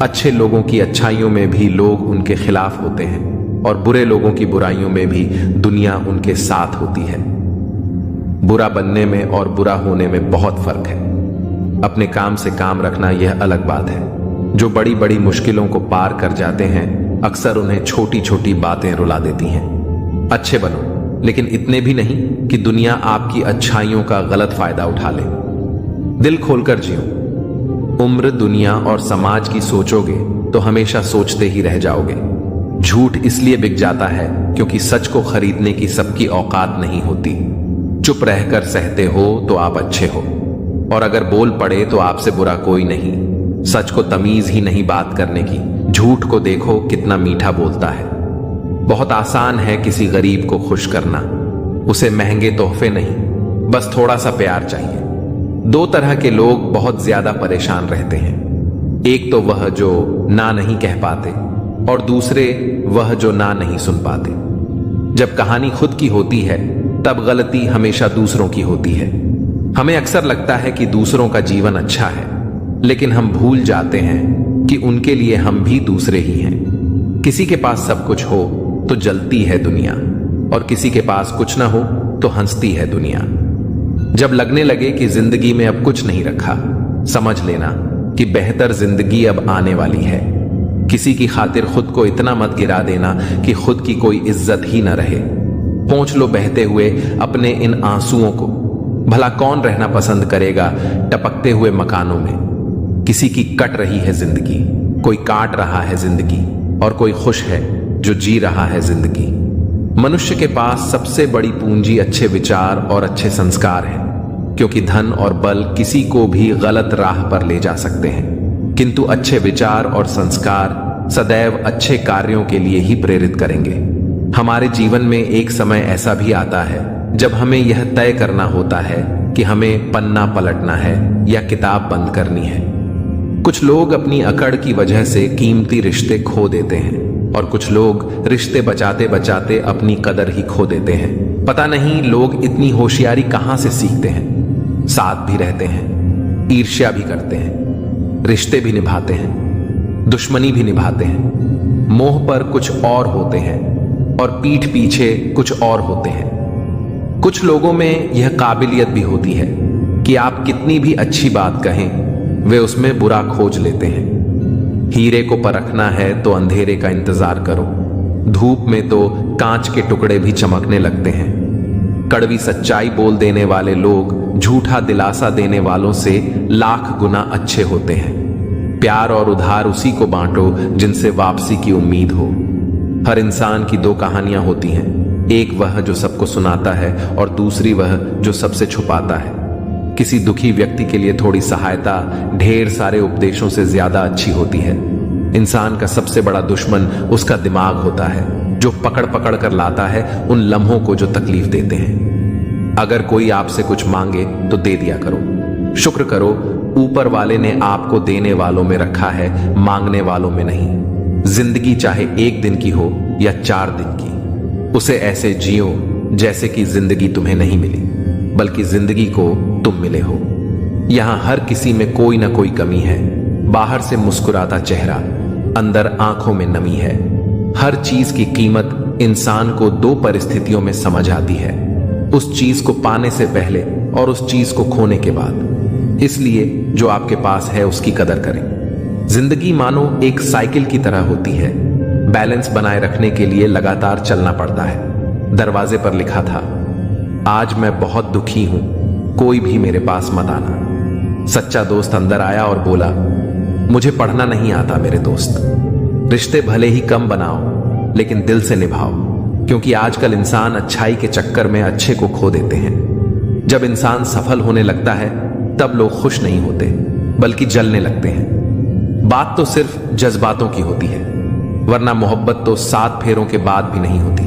अच्छे लोगों की अच्छाइयों में भी लोग उनके खिलाफ होते हैं, और बुरे लोगों की बुराइयों में भी दुनिया उनके साथ होती है। बुरा बनने में और बुरा होने में बहुत फर्क है। अपने काम से काम रखना यह अलग बात है। जो बड़ी बड़ी मुश्किलों को पार कर जाते हैं अक्सर उन्हें छोटी छोटी बातें रुला देती हैं। अच्छे बनो, लेकिन इतने भी नहीं कि दुनिया आपकी अच्छाइयों का गलत फायदा उठा ले। दिल खोलकर जियो। उम्र, दुनिया और समाज की सोचोगे तो हमेशा सोचते ही रह जाओगे। झूठ इसलिए बिक जाता है क्योंकि सच को खरीदने की सबकी औकात नहीं होती। चुप रहकर सहते हो तो आप अच्छे हो, और अगर बोल पड़े तो आपसे बुरा कोई नहीं। सच को तमीज ही नहीं बात करने की। झूठ को देखो कितना मीठा बोलता है। बहुत आसान है किसी गरीब को खुश करना। उसे महंगे तोहफे नहीं, बस थोड़ा सा प्यार चाहिए। दो तरह के लोग बहुत ज्यादा परेशान रहते हैं। एक तो वह जो ना नहीं कह पाते, और दूसरे वह जो ना नहीं सुन पाते। जब कहानी खुद की होती है तब गलती हमेशा दूसरों की होती है। हमें अक्सर लगता है कि दूसरों का जीवन अच्छा है, लेकिन हम भूल जाते हैं कि उनके लिए हम भी दूसरे ही हैं। किसी के पास सब कुछ हो तो जलती है दुनिया, और किसी के पास कुछ ना हो तो हंसती है दुनिया। जब लगने लगे कि जिंदगी में अब कुछ नहीं रखा, समझ लेना कि बेहतर जिंदगी अब आने वाली है। किसी की खातिर खुद को इतना मत गिरा देना कि खुद की कोई इज्जत ही न रहे। पोंछ लो बहते हुए अपने इन आंसुओं को। भला कौन रहना पसंद करेगा टपकते हुए मकानों में। किसी की कट रही है जिंदगी, कोई काट रहा है जिंदगी, और कोई खुश है जो जी रहा है जिंदगी। मनुष्य के पास सबसे बड़ी पूंजी अच्छे विचार और अच्छे संस्कार है, क्योंकि धन और बल किसी को भी गलत राह पर ले जा सकते हैं, किंतु अच्छे विचार और संस्कार सदैव अच्छे कार्यों के लिए ही प्रेरित करेंगे। हमारे जीवन में एक समय ऐसा भी आता है जब हमें यह तय करना होता है कि हमें पन्ना पलटना है या किताब बंद करनी है। कुछ लोग अपनी अकड़ की वजह से कीमती रिश्ते खो देते हैं, और कुछ लोग रिश्ते बचाते बचाते अपनी कदर ही खो देते हैं। पता नहीं लोग इतनी होशियारी कहां से सीखते हैं। साथ भी रहते हैं, ईर्ष्या भी करते हैं, रिश्ते भी निभाते हैं, दुश्मनी भी निभाते हैं, मोह पर कुछ और होते हैं और पीठ पीछे कुछ और होते हैं। कुछ लोगों में यह काबिलियत भी होती है कि आप कितनी भी अच्छी बात कहें, वे उसमें बुरा खोज लेते हैं। हीरे को परखना है तो अंधेरे का इंतजार करो। धूप में तो कांच के टुकड़े भी चमकने लगते हैं। कड़वी सच्चाई बोल देने वाले लोग झूठा दिलासा देने वालों से लाख गुना अच्छे होते हैं। प्यार और उधार उसी को बांटो जिनसे वापसी की उम्मीद हो। हर इंसान की दो कहानियां होती हैं, एक वह जो सबको सुनाता है और दूसरी वह जो सबसे छुपाता है। किसी दुखी व्यक्ति के लिए थोड़ी सहायता ढेर सारे उपदेशों से ज्यादा अच्छी होती है। इंसान का सबसे बड़ा दुश्मन उसका दिमाग होता है, जो पकड़ पकड़ कर लाता है उन लम्हों को जो तकलीफ देते हैं। अगर कोई आपसे कुछ मांगे तो दे दिया करो। शुक्र करो, ऊपर वाले ने आपको देने वालों में रखा है, मांगने वालों में नहीं। जिंदगी चाहे एक दिन की हो या 4 दिन की, उसे ऐसे जियो जैसे कि जिंदगी तुम्हें नहीं मिली, बल्कि जिंदगी को तुम मिले हो। यहां हर किसी में कोई ना कोई कमी है। बाहर से मुस्कुराता चेहरा, अंदर आंखों में नमी है। हर चीज की कीमत इंसान को 2 परिस्थितियों में समझ आती है, उस चीज को पाने से पहले और उस चीज को खोने के बाद। इसलिए जो आपके पास है उसकी कदर करें। जिंदगी मानो एक साइकिल की तरह होती है। बैलेंस बनाए रखने के लिए लगातार चलना पड़ता है। दरवाजे पर लिखा था, आज मैं बहुत दुखी हूं, कोई भी मेरे पास मत आना। सच्चा दोस्त अंदर आया और बोला, मुझे पढ़ना नहीं आता मेरे दोस्त। रिश्ते भले ही कम बनाओ लेकिन दिल से निभाओ, क्योंकि आजकल इंसान अच्छाई के चक्कर में अच्छे को खो देते हैं। जब इंसान सफल होने लगता है तब लोग खुश नहीं होते बल्कि जलने लगते हैं। बात तो सिर्फ जज्बातों की होती है, वरना मोहब्बत तो 7 फेरों के बाद भी नहीं होती।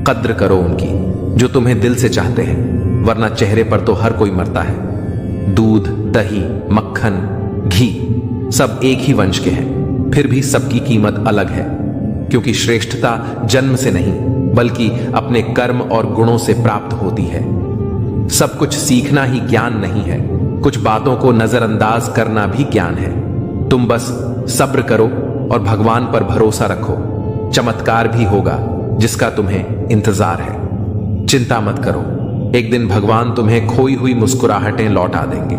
कद्र करो उनकी जो तुम्हें दिल से चाहते हैं, वरना चेहरे पर तो हर कोई मरता है। दूध, दही, मक्खन, घी सब एक ही वंश के हैं, फिर भी सबकी कीमत अलग है, क्योंकि श्रेष्ठता जन्म से नहीं बल्कि अपने कर्म और गुणों से प्राप्त होती है। सब कुछ सीखना ही ज्ञान नहीं है, कुछ बातों को नजरअंदाज करना भी ज्ञान है। तुम बस सब्र करो और भगवान पर भरोसा रखो, चमत्कार भी होगा जिसका तुम्हें इंतजार है। चिंता मत करो, एक दिन भगवान तुम्हें खोई हुई मुस्कुराहटें लौटा देंगे,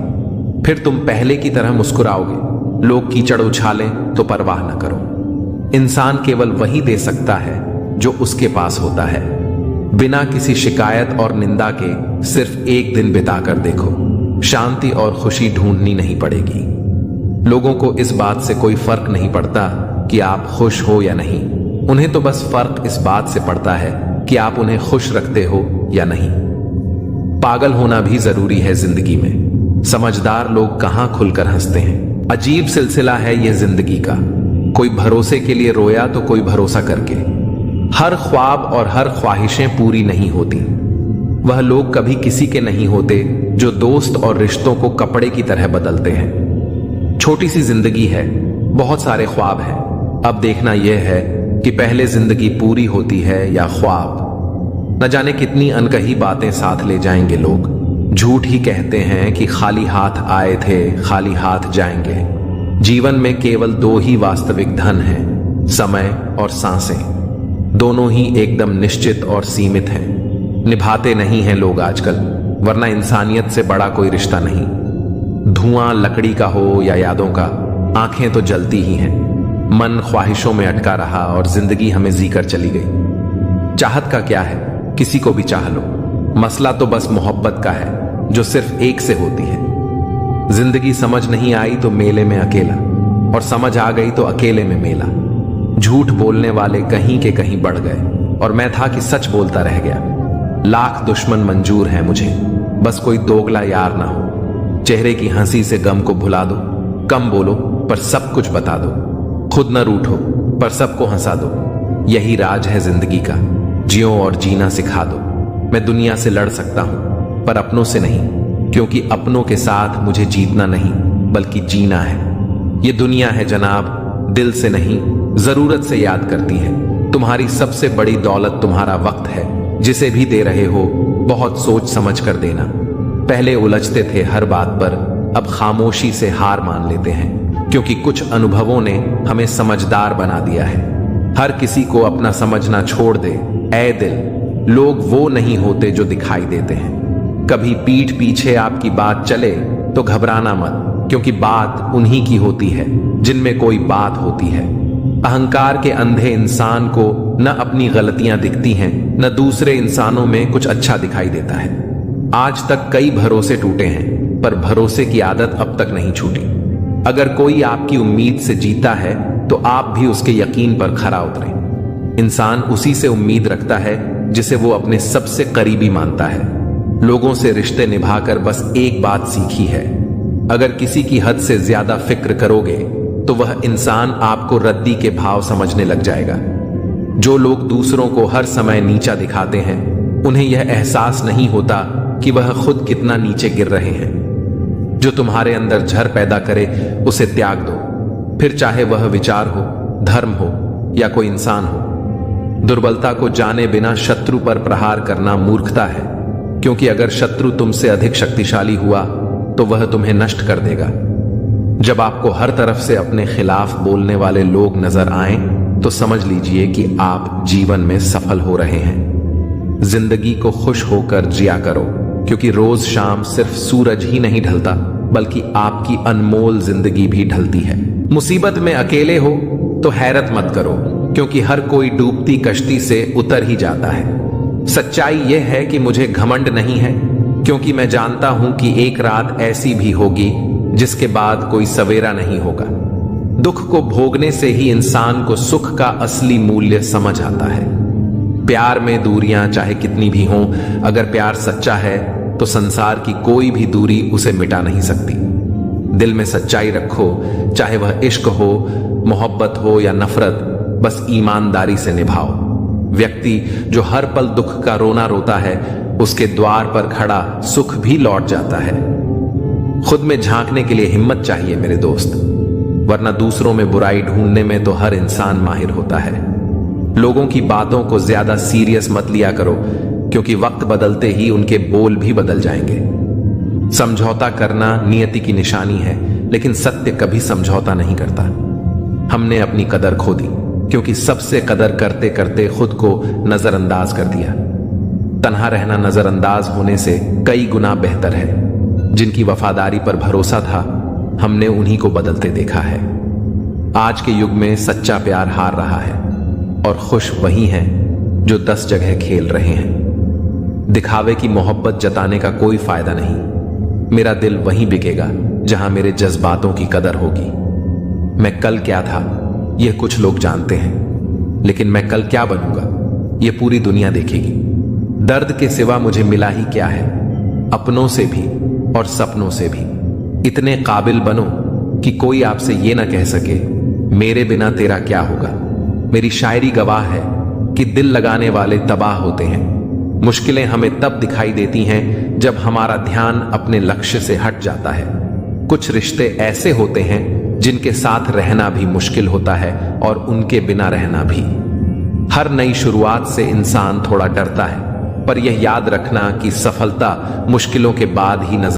फिर तुम पहले की तरह मुस्कुराओगे। लोग कीचड़ उछालें तो परवाह न करो। इंसान केवल वही दे सकता है जो उसके पास होता है। बिना किसी शिकायत और निंदा के सिर्फ एक दिन बिताकर देखो, शांति और खुशी ढूंढनी नहीं पड़ेगी। लोगों को इस बात से कोई फर्क नहीं पड़ता कि आप खुश हो या नहीं, उन्हें तो बस फर्क इस बात से पड़ता है कि आप उन्हें खुश रखते हो या नहीं। पागल होना भी जरूरी है जिंदगी में। समझदार लोग कहां खुलकर हंसते हैं। अजीब सिलसिला है यह जिंदगी का। कोई भरोसे के लिए रोया तो कोई भरोसा करके। हर ख्वाब और हर ख्वाहिशें पूरी नहीं होती। वह लोग कभी किसी के नहीं होते जो दोस्त और रिश्तों को कपड़े की तरह बदलते हैं। छोटी सी जिंदगी है, बहुत सारे ख्वाब हैं। अब देखना यह है कि पहले जिंदगी पूरी होती है या ख्वाब। न जाने कितनी अनकही बातें साथ ले जाएंगे लोग। झूठ ही कहते हैं कि खाली हाथ आए थे, खाली हाथ जाएंगे। जीवन में केवल दो ही वास्तविक धन हैं, समय और सांसें। दोनों ही एकदम निश्चित और सीमित हैं। निभाते नहीं हैं लोग आजकल, वरना इंसानियत से बड़ा कोई रिश्ता नहीं। धुआं लकड़ी का हो या यादों का, आंखें तो जलती ही हैं। मन ख्वाहिशों में अटका रहा और जिंदगी हमें जीकर चली गई। चाहत का क्या है, किसी को भी चाह लो। मसला तो बस मोहब्बत का है जो सिर्फ एक से होती है। जिंदगी समझ नहीं आई तो मेले में अकेला, और समझ आ गई तो अकेले में मेला। झूठ बोलने वाले कहीं के कहीं बढ़ गए और मैं था कि सच बोलता रह गया। लाख दुश्मन मंजूर हैं मुझे, बस कोई दोगला यार ना हो। चेहरे की हंसी से गम को भुला दो। कम बोलो पर सब कुछ बता दो। खुद न रूठो पर सबको हंसा दो। यही राज है जिंदगी का, जियो और जीना सिखा दो। मैं दुनिया से लड़ सकता हूं पर अपनों से नहीं, क्योंकि अपनों के साथ मुझे जीतना नहीं बल्कि जीना है। ये दुनिया है जनाब, दिल से नहीं जरूरत से याद करती है। तुम्हारी सबसे बड़ी दौलत तुम्हारा वक्त है, जिसे भी दे रहे हो बहुत सोच समझ कर देना। पहले उलझते थे हर बात पर, अब खामोशी से हार मान लेते हैं, क्योंकि कुछ अनुभवों ने हमें समझदार बना दिया है। हर किसी को अपना समझना छोड़ दे ऐ दिल। लोग वो नहीं होते जो दिखाई देते हैं। कभी पीठ पीछे आपकी बात चले तो घबराना मत, क्योंकि बात उन्हीं की होती है जिनमें कोई बात होती है। अहंकार के अंधे इंसान को न अपनी गलतियां दिखती हैं, न दूसरे इंसानों में कुछ अच्छा दिखाई देता है। आज तक कई भरोसे टूटे हैं, पर भरोसे की आदत अब तक नहीं छूटी। अगर कोई आपकी उम्मीद से जीता है तो आप भी उसके यकीन पर खरा उतरें। इंसान उसी से उम्मीद रखता है जिसे वो अपने सबसे करीबी मानता है। लोगों से रिश्ते निभाकर बस एक बात सीखी है, अगर किसी की हद से ज्यादा फिक्र करोगे तो वह इंसान आपको रद्दी के भाव समझने लग जाएगा। जो लोग दूसरों को हर समय नीचा दिखाते हैं, उन्हें यह एहसास नहीं होता कि वह खुद कितना नीचे गिर रहे हैं। जो तुम्हारे अंदर झर पैदा करे उसे त्याग दो, फिर चाहे वह विचार हो, धर्म हो या कोई इंसान हो। दुर्बलता को जाने बिना शत्रु पर प्रहार करना मूर्खता है, क्योंकि अगर शत्रु तुमसे अधिक शक्तिशाली हुआ तो वह तुम्हें नष्ट कर देगा। जब आपको हर तरफ से अपने खिलाफ बोलने वाले लोग नजर आएं, तो समझ लीजिए कि आप जीवन में सफल हो रहे हैं। जिंदगी को खुश होकर जिया करो, क्योंकि रोज शाम सिर्फ सूरज ही नहीं ढलता, बल्कि आपकी अनमोल जिंदगी भी ढलती है। मुसीबत में अकेले हो तो हैरत मत करो, क्योंकि हर कोई डूबती कश्ती से उतर ही जाता है। सच्चाई यह है कि मुझे घमंड नहीं है, क्योंकि मैं जानता हूं कि एक रात ऐसी भी होगी जिसके बाद कोई सवेरा नहीं होगा। दुख को भोगने से ही इंसान को सुख का असली मूल्य समझ आता है। प्यार में दूरियां चाहे कितनी भी हों, अगर प्यार सच्चा है तो संसार की कोई भी दूरी उसे मिटा नहीं सकती। दिल में सच्चाई रखो, चाहे वह इश्क हो, मोहब्बत हो या नफरत, बस ईमानदारी से निभाओ। व्यक्ति जो हर पल दुख का रोना रोता है, उसके द्वार पर खड़ा सुख भी लौट जाता है। खुद में झांकने के लिए हिम्मत चाहिए मेरे दोस्त, वरना दूसरों में बुराई ढूंढने में तो हर इंसान माहिर होता है। लोगों की बातों को ज्यादा सीरियस मत लिया करो, क्योंकि वक्त बदलते ही उनके बोल भी बदल जाएंगे। समझौता करना नियति की निशानी है, लेकिन सत्य कभी समझौता नहीं करता। हमने अपनी कदर खो दी, क्योंकि सबसे कदर करते करते खुद को नजरअंदाज कर दिया। तन्हा रहना नजरअंदाज होने से कई गुना बेहतर है। जिनकी वफादारी पर भरोसा था, हमने उन्हीं को बदलते देखा है। आज के युग में सच्चा प्यार हार रहा है, और खुश वही हैं जो 10 जगह खेल रहे हैं। दिखावे की मोहब्बत जताने का कोई फायदा नहीं। मेरा दिल वहीं बिकेगा जहां मेरे जज्बातों की कदर होगी। मैं कल क्या था, यह कुछ लोग जानते हैं। लेकिन मैं कल क्या बनूंगा ये पूरी दुनिया देखेगी। दर्द के सिवा मुझे मिला ही क्या है, अपनों से भी और सपनों से भी। इतने काबिल बनो कि कोई आपसे ये ना कह सके मेरे बिना तेरा क्या होगा। मेरी शायरी गवाह है कि दिल लगाने वाले तबाह होते हैं। मुश्किलें हमें तब दिखाई देती हैं जब हमारा ध्यान अपने लक्ष्य से हट जाता है। कुछ रिश्ते ऐसे होते हैं जिनके साथ रहना भी मुश्किल होता है और उनके बिना रहना भी। हर नई शुरुआत से इंसान थोड़ा डरता है, पर यह याद रखना कि सफलता मुश्किलों के बाद ही नजर